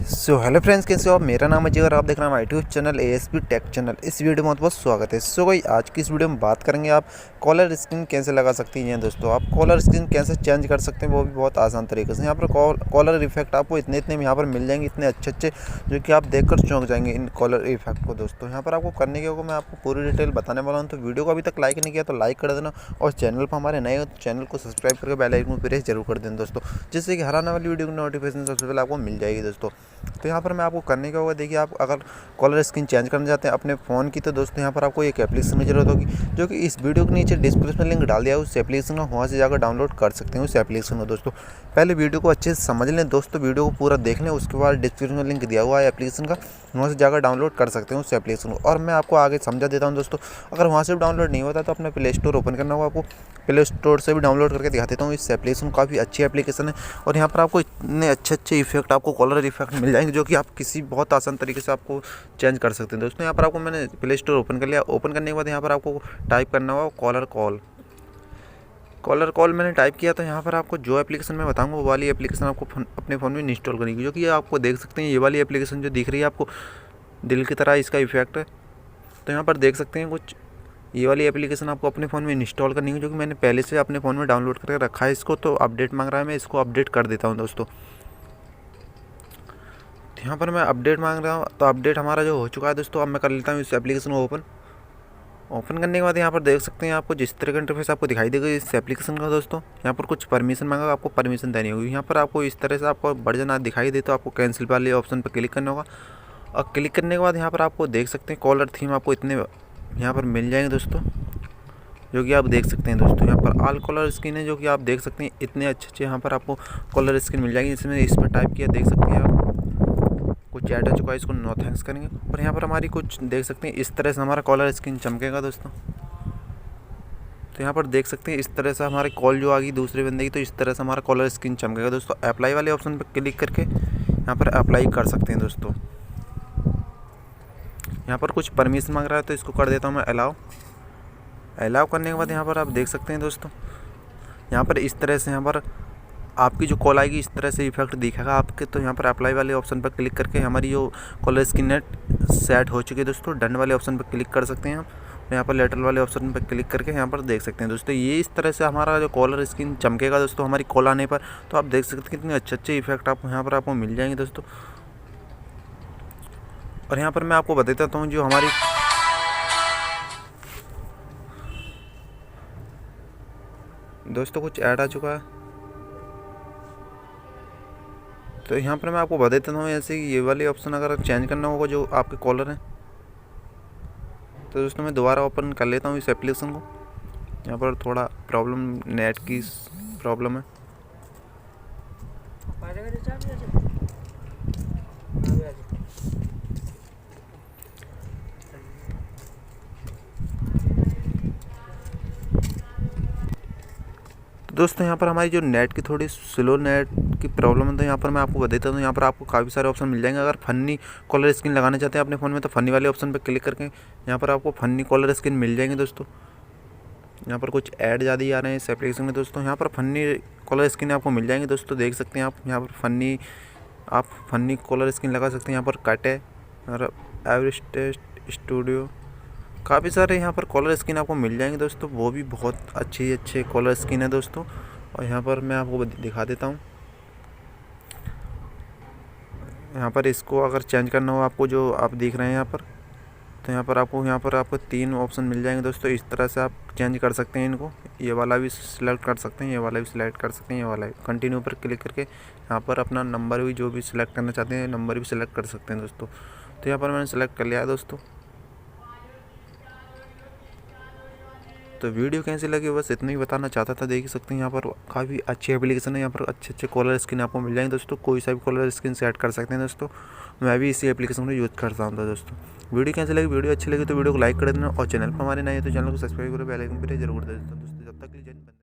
So hello friends, कैसे हो आप। मेरा नाम अजय और आप देख रहे हैं हमारा YouTube channel ASP take channel. इस वीडियो में बहुत बहुत स्वागत है। सो भाई आज की इस वीडियो में बात करेंगे आप कॉलर स्क्रीन कैसे लगा सकते हैं दोस्तों। आप कॉलर स्क्रीन कैसे चेंज कर सकते हैं, वो भी बहुत आसान तरीके से। यहाँ पर कॉलर इफेक्ट आपको इतने यहाँ पर मिल जाएंगे, इतने अच्छे जो कि आप देखकर चौंक जाएंगे इन कॉलर इफेक्ट को दोस्तों। यहाँ पर आपको करने के होगा, मैं आपको पूरी डिटेल बताने वाला हूँ। तो वीडियो को अभी तक लाइक नहीं किया तो लाइक कर देना, और चैनल पर हमारे नए हो तो चैनल को सब्सक्राइब करके बेल आइकन को प्रेस जरूर कर देना दोस्तों, जिससे कि हर आने वाली वीडियो की नोटिफिकेशन सबसे पहले आपको मिल जाएगी दोस्तों। तो यहाँ पर मैं आपको करने का होगा, देखिए आप अगर कॉलर स्क्रीन चेंज करना चाहते हैं अपने फ़ोन की, तो दोस्तों यहाँ पर आपको एक एप्लीकेशन की जरूरत होगी, जो कि इस वीडियो के नीचे डिस्क्रिप्शन में लिंक डाल दिया है। उस एप्लीकेशन को वहाँ से जाकर डाउनलोड कर सकते हैं। उस एप्लीकेशन को दोस्तों पहले वीडियो को अच्छे से समझ लें दोस्तों, वीडियो को पूरा देख लें, उसके बाद डिस्क्रिप्शन में लिंक दिया हुआ है एप्लीकेशन का, वहाँ से जाकर डाउनलोड कर सकते हैं उस एप्लीकेशन को। और मैं आपको आगे समझा देता हूँ दोस्तों। अगर वहाँ से डाउनलोड नहीं होता तो अपना प्ले स्टोर ओपन करना होगा, आपको प्ले स्टोर से भी डाउनलोड करके दिखा देता हूँ। इस एप्लीकेशन काफ़ी अच्छी एप्लीकेशन है, और यहाँ पर आपको इतने अच्छे इफेक्ट, आपको कॉलर इफेक्ट मिल जाएंगे, जो कि आप किसी बहुत आसान तरीके से आपको चेंज कर सकते हैं दोस्तों। यहाँ पर आपको मैंने प्ले स्टोर ओपन कर लिया। ओपन करने के बाद यहाँ पर आपको टाइप करना होगा कॉलर कॉल मैंने टाइप किया। तो यहाँ पर आपको जो एप्लीकेशन मैं बताऊंगा वो वाली एप्लीकेशन आपको अपने फ़ोन में इंस्टॉल करनी है, जो कि आपको देख सकते हैं ये वाली एप्लीकेशन जो दिख रही है आपको दिल की तरह, इसका इफेक्ट है। तो यहाँ पर देख सकते हैं कुछ ये वाली एप्लीकेशन आपको अपने फ़ोन में इंस्टॉल करनी है, जो कि मैंने पहले से अपने फ़ोन में डाउनलोड करके रखा है। इसको तो अपडेट मांग रहा है, मैं इसको अपडेट कर देता हूँ दोस्तों। यहाँ पर मैं अपडेट मांग रहा हूँ, तो अपडेट हमारा जो हो चुका है दोस्तों। अब मैं कर लेता हूँ इस एप्लीकेशन को ओपन करने के बाद यहाँ पर देख सकते हैं आपको जिस तरह का इंटरफेस आपको दिखाई देगा इस एप्लीकेशन का दोस्तों। यहाँ पर कुछ परमिशन मांगा, आपको परमिशन देनी होगी। यहाँ पर आपको इस तरह से आपको वर्जन दिखाई दे तो आपको कैंसिल वाले ऑप्शन पर क्लिक करना होगा, और क्लिक करने के बाद यहाँ पर आपको देख सकते हैं कॉलर थीम आपको इतने यहाँ पर मिल जाएंगे दोस्तों, जो कि आप देख सकते हैं दोस्तों। यहाँ पर ऑल कॉलर स्क्रीन है, जो कि आप देख सकते हैं इतने अच्छे यहाँ पर आपको कॉलर स्क्रीन मिल जाएगी। इसमें इस पर टाइप किया, देख सकते हैं आप कुछ ऐड हो चुका है, इसको नो थैंक्स करेंगे। और यहाँ पर हमारी कुछ देख सकते हैं इस तरह से हमारा कॉलर स्क्रीन चमकेगा दोस्तों। तो यहाँ पर देख सकते हैं इस तरह से हमारे कॉल जो आ गई दूसरे बंदे की, तो इस तरह से हमारा कॉलर स्क्रीन चमकेगा दोस्तों। अप्लाई वाले ऑप्शन पर क्लिक करके यहाँ पर अप्लाई कर सकते हैं दोस्तों। यहाँ पर कुछ परमिशन मांग रहा है, तो इसको कर देता हूँ मैं अलाउ करने के बाद यहाँ पर आप देख सकते हैं दोस्तों, यहाँ पर इस तरह से यहाँ पर आपकी जो कॉल आएगी इस तरह से इफेक्ट दिखेगा आपके। तो यहाँ पर अप्लाई वाले ऑप्शन पर क्लिक करके हमारी जो कॉलर स्क्रीन नेट सेट हो चुकी है दोस्तों। डन वाले ऑप्शन पर क्लिक कर सकते हैं आप। यहाँ पर लेटर वाले ऑप्शन पर क्लिक करके यहाँ पर देख सकते हैं दोस्तों, ये इस तरह से हमारा जो कॉलर स्क्रीन चमकेगा दोस्तों हमारी कॉल आने पर। तो आप देख सकते हैं कितने अच्छे इफेक्ट आपको यहाँ पर आपको मिल जाएंगे दोस्तों। और यहाँ पर मैं आपको बता देता हूँ जो हमारी दोस्तों कुछ ऐड आ चुका है, तो यहाँ पर मैं आपको बता देता हूँ ऐसे ये वाले ऑप्शन अगर चेंज करना होगा जो आपके कॉलर हैं। तो दोस्तों मैं दोबारा ओपन कर लेता हूँ इस एप्लीकेशन को। यहाँ पर थोड़ा प्रॉब्लम, नेट की प्रॉब्लम है। दोस्तों यहाँ पर हमारी जो नेट की थोड़ी स्लो नेट की प्रॉब्लम है, तो यहाँ पर मैं आपको बता देता हूँ। यहाँ पर आपको काफ़ी सारे ऑप्शन मिल जाएंगे। अगर फनी कॉलर स्क्रीन लगाना चाहते हैं अपने फ़ोन में, तो फनी वाले ऑप्शन पर क्लिक करके यहाँ पर आपको फनी कॉलर स्क्रीन मिल जाएंगे दोस्तों। यहाँ पर कुछ ऐड ज़्यादा ही आ रहे हैं इस एप्लीकेशन में दोस्तों। यहाँ पर फनी कॉलर स्क्रीन आपको मिल जाएंगे दोस्तों, देख सकते हैं आप। यहाँ पर आप फनी कॉलर स्क्रीन लगा सकते हैं। यहाँ पर कट है और एवरेस्ट स्टूडियो, काफ़ी सारे यहाँ पर कॉलर स्क्रीन आपको मिल जाएंगे दोस्तों, वो भी बहुत अच्छे कॉलर स्क्रीन है दोस्तों। और यहाँ पर मैं आपको दिखा देता हूँ। यहाँ पर इसको अगर चेंज करना हो आपको, जो आप देख रहे हैं यहाँ पर, तो यहाँ पर आपको 3 ऑप्शन मिल जाएंगे दोस्तों। इस तरह से आप चेंज कर सकते हैं इनको। ये वाला भी सिलेक्ट कर सकते हैं, ये वाला भी सिलेक्ट कर सकते हैं, ये वाला भी। कंटिन्यू पर क्लिक करके यहाँ पर अपना नंबर भी जो भी सिलेक्ट करना चाहते हैं नंबर भी सिलेक्ट कर सकते हैं दोस्तों। तो यहाँ पर मैंने सेलेक्ट कर लिया है दोस्तों। तो वीडियो कैसी लगी बस इतना ही बताना चाहता था। देख सकते हैं यहाँ पर काफ़ी अच्छी एप्लीकेशन है। यहाँ पर अच्छे कॉलर स्क्रीन आपको मिल जाएंगे दोस्तों, कोई सा भी कॉलर स्क्रीन सेट कर सकते हैं दोस्तों। मैं भी इसी एप्लीकेशन को यूज़ करता हूँ दोस्तों। वीडियो कैसी लगी, वीडियो अच्छी लगी तो वीडियो को लाइक कर देना, और चैनल पर हमारे नए हैं तो चैनल को सब्सक्राइब करो, बेल आइकन पर जरूर दे दोस्तों। जब तक के लिए